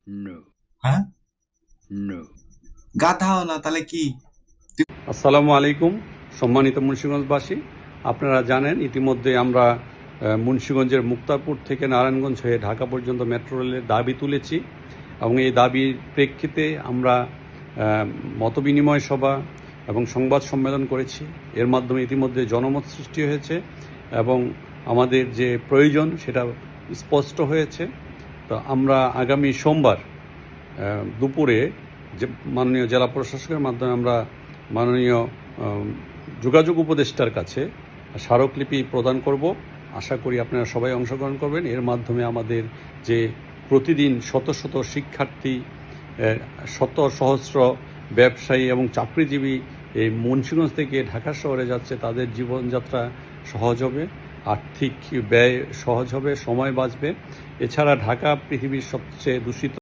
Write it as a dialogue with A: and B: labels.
A: No,
B: হ্যাঁ,
A: no.
B: গাধাও না তাহলে কি?
C: আসসালামু আলাইকুম সম্মানিত মুন্সিগঞ্জবাসী। আপনারা জানেন ইতিমধ্যে আমরা মুন্সিগঞ্জের মুক্তারপুর থেকে নারায়ণগঞ্জ হয়ে ঢাকা পর্যন্ত মেট্রো রেলের দাবি তুলেছি এবং এই দাবির প্রেক্ষিতে আমরা মতবিনিময় সভা এবং সংবাদ সম্মেলন করেছি। এর মাধ্যমে ইতিমধ্যে জনমত সৃষ্টি হয়েছে এবং আমাদের যে প্রয়োজন সেটা স্পষ্ট হয়েছে। তো আমরা আগামী সোমবার দুপুরে যে মাননীয় জেলা প্রশাসকের মাধ্যমে আমরা মাননীয় যোগাযোগ উপদেষ্টার কাছে স্মারকলিপি প্রদান করব। আশা করি আপনারা সবাই অংশগ্রহণ করবেন। এর মাধ্যমে আমাদের যে প্রতিদিন শত শত শিক্ষার্থী, শত সহস্র ব্যবসায়ী এবং চাকরিজীবী এই মুন্সিগঞ্জ থেকে ঢাকা শহরে যাচ্ছে, তাদের জীবনযাত্রা সহজ হবে, আর্থিক ব্যয় সহজ হবে, সময় বাঁচবে। এছাড়া ঢাকা পৃথিবীর সবচেয়ে দূষিত